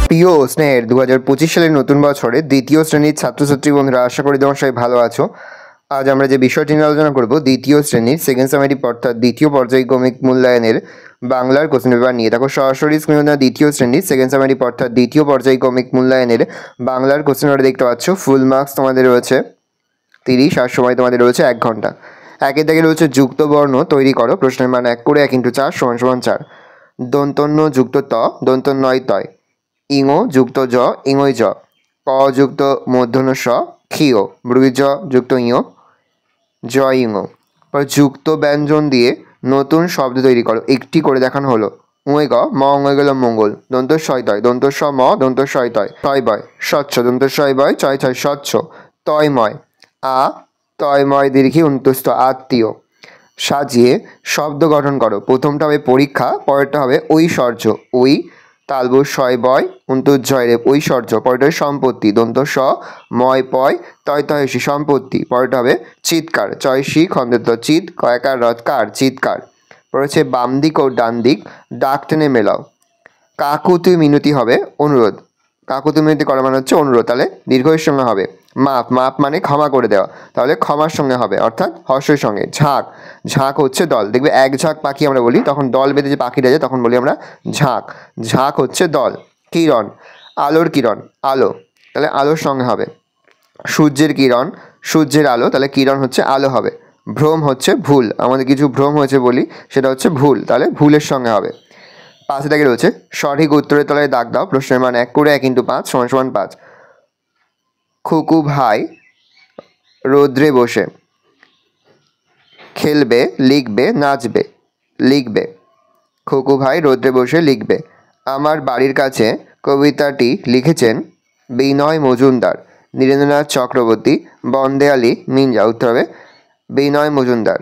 প্রিয় স্নেহের 2025 সালের নতুন বছরে দ্বিতীয় শ্রেণীর ছাত্রছাত্রী বন্ধুরা, আশা করি তোমার সবাই ভালো আছো। আজ আমরা যে বিষয়টি নিয়ে আলোচনা করব দ্বিতীয় শ্রেণীর সেকেন্ড সামেটিভ অর্থাৎ দ্বিতীয় পর্যায়ক্রমিক মূল্যায়নের বাংলার কোশ্চেন পেপার নিয়ে। দেখো সরাসরি স্ক্রিনে দ্বিতীয় শ্রেণীর সেকেন্ড সামেটিভ অর্থাৎ দ্বিতীয় পর্যায়ক্রমিক মূল্যায়নের বাংলার কোশ্চেন পেপার দেখতে পাচ্ছ। ফুল মার্কস তোমাদের রয়েছে 30 আর সময় তোমাদের রয়েছে 1 ঘন্টা। একে দাগে রয়েছে যুক্ত বর্ণ তৈরি করো। প্রশ্নের মান 1 করে 1 × 4 = 4। দন্তন্য যুক্ত ত দন্তন্যয় তয়। ইঙো যুক্ত জ ইঙই জ। ক যুক্ত মূর্ধন্য স ক্ষিয়। ব্রুই জ যুক্ত ইঙো জ ইঙো। যুক্ত ব্যঞ্জন দিয়ে নতুন শব্দ তৈরি করো। একটি করে দেখানো হলো। উঁয়ে গ ম অঙ্গয় গেল মঙ্গল। দন্তস্বয় তয় দন্তস্ব ম দন্তস্বয় তয়। তয় বয় স্বচ্ছ দন্তস্বয় বয় চয় ছয় স্বচ্ছ। তয়ময় আ তয়ময় দীর্ঘি অন্তুস্থ আত্মীয়। সাজিয়ে শব্দ গঠন করো। প্রথমটা হবে পরীক্ষা, পরেরটা হবে ঐশ্বর্য। ওই তালবু শয় বয় অন্তুজয় রে ঐশ্বর্য। পরেরটা হবে সম্পত্তি দন্ত স ময় পয় তয় তয়সী সম্পত্তি। পরেরটা হবে চিৎকার চয়সী খন্দিত চিৎ কয়কার রথকার চিৎকার। পরে হচ্ছে বাম দিক ও ডান দিক ডাক টেনে মেলাও। কাকুতি মিনতি হবে অনুরোধ। কাকুতি মিনতি করা মানে হচ্ছে অনুরোধ, তাহলে দীর্ঘের সঙ্গে হবে। মাপ মাপ মানে ক্ষমা করে দেওয়া, তাহলে ক্ষমার সঙ্গে হবে অর্থাৎ হর্ষের সঙ্গে। ঝাঁক ঝাঁক হচ্ছে দল। দেখবে এক ঝাঁক পাখি আমরা বলি, তখন দল বেঁধে যে পাখিটা যায় তখন বলি আমরা ঝাঁক। ঝাঁক হচ্ছে দল। কিরণ আলোর কিরণ আলো, তাহলে আলোর সঙ্গে হবে। সূর্যের কিরণ সূর্যের আলো, তাহলে কিরণ হচ্ছে আলো হবে। ভ্রম হচ্ছে ভুল, আমাদের কিছু ভ্রম হয়েছে বলি সেটা হচ্ছে ভুল, তাহলে ভুলের সঙ্গে হবে। 5 দাগে রয়েছে সঠিক উত্তরের তলায় দাগ দাও। প্রশ্নের মান 1 করে 1 × 5 = 5। খুকু ভাই রোদ্রে বসে খেলবে লিখবে নাচবে। লিখবে খুকু ভাই রোদ্রে বসে লিখবে। আমার বাড়ির কাছে কবিতাটি লিখেছেন বিনয় মজুমদার, নীরেন্দ্রনাথ চক্রবর্তী, বন্দেয়ালি মিঞ্জা। উত্তর হবে বিনয় মজুমদার।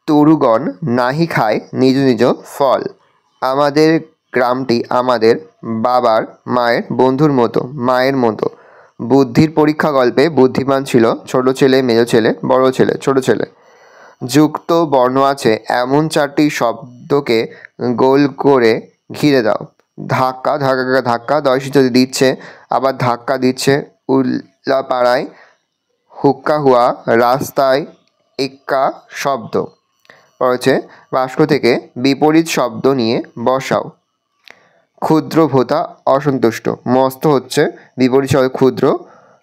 তরুগণ নাহি খায় নিজ নিজ ফল। আমাদের গ্রামটি আমাদের বাবার মায়ের বন্ধুর মতো, মায়ের মতো। বুদ্ধির পরীক্ষা গল্পে বুদ্ধিমান ছিল ছোট ছেলে মেজ ছেলে বড় ছেলে ছোট ছেলে। যুক্ত বর্ণ আছে এমন 4টি শব্দকে গোল করে ঘিরে দাও। ধাক্কা ধাক্কা ধাক্কা দয়সী যদি দিচ্ছে আবার ধাক্কা দিচ্ছে। উল্লাপাড়ায় হুক্কা হুয়া রাস্তায় এক্কা শব্দ। পড়েছে বাক্স থেকে বিপরীত শব্দ নিয়ে বসাও। ক্ষুদ্র ভোতা অসন্তুষ্ট। মস্ত হচ্ছে বিপরীত শব্দ ক্ষুদ্র।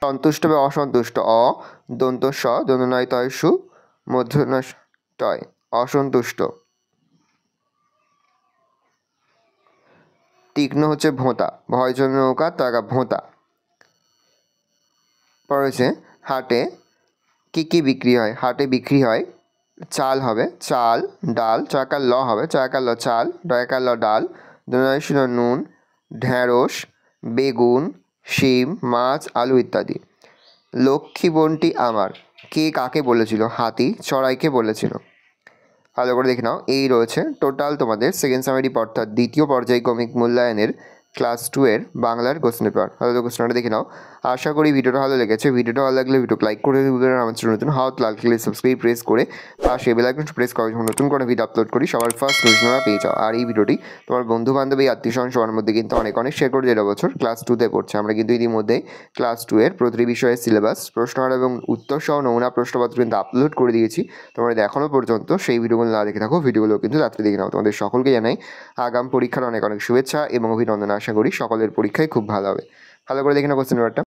সন্তুষ্ট বা অসন্তুষ্ট অ দন্ত স দন্তনয় তয় সু মূর্ধন্য টয় অসন্তুষ্ট। তীক্ষ্ণ হচ্ছে ভোঁতা ভয়জন্য নৌকা তাকা ভোঁতা। পড়েছে হাটে কি কি বিক্রি হয়। হাটে বিক্রি হয় চাল হবে চাল, ডাল চয়কার ল হবে চয়কার ল চাল ডয়কার ল ডাল দনয়শীল নুন ঢেঁড়স বেগুন শিম মাছ আলু ইত্যাদি। লক্ষ্মী বোনটি আমার কে কাকে বলেছিল। হাতি চড়াইকে বলেছিল। ভালো করে দেখে নাও। এই রয়েছে টোটাল তোমাদের সেকেন্ড সামেটিভ অর্থাৎ দ্বিতীয় পর্যায়ক্রমিক মূল্যায়নের ক্লাস 2 এর বাংলার কোশ্চেন পেপার। ভালো কোশ্চেনটা দেখে নাও। আশা করি ভিডিওটা ভালো লেগেছে। ভিডিওটা ভালো লাগলে ভিডিও লাইক করে দেবেন। আমার চ্যানেল নতুন হাত লাল ক্লিক সাবস্ক্রাইব প্রেস করে পাশে বেল আইকন প্রেস করে যখন নতুন করে ভিডিও আপলোড করি সবার ফার্স্ট নোটিফিকেশন পেয়ে যাও। আর এই ভিডিওটি তোমার বন্ধু বান্ধব এই আত্মীয়স্বজন সবার মধ্যে কিন্তু অনেক শেয়ার করে দেওয়া। বছর ক্লাস 2 তে পড়ছে। আমরা কিন্তু ইতিমধ্যে ক্লাস 2 এর প্রতিটি বিষয়ের সিলেবাস প্রশ্ন এবং উত্তর সহ নমুনা প্রশ্নপত্র কিন্তু আপলোড করে দিয়েছি। তোমরা এখনও পর্যন্ত সেই ভিডিওগুলো না দেখে থাকো, ভিডিওগুলো কিন্তু রাত্রে দেখে নাও। তোমাদের সকলকে জানাই আগাম পরীক্ষার অনেক শুভেচ্ছা এবং অভিনন্দন। আশা করি সকলের পরীক্ষায় খুব ভালো হবে। ভালো করে দেখে নাও কোশ্চেন পেপারটা।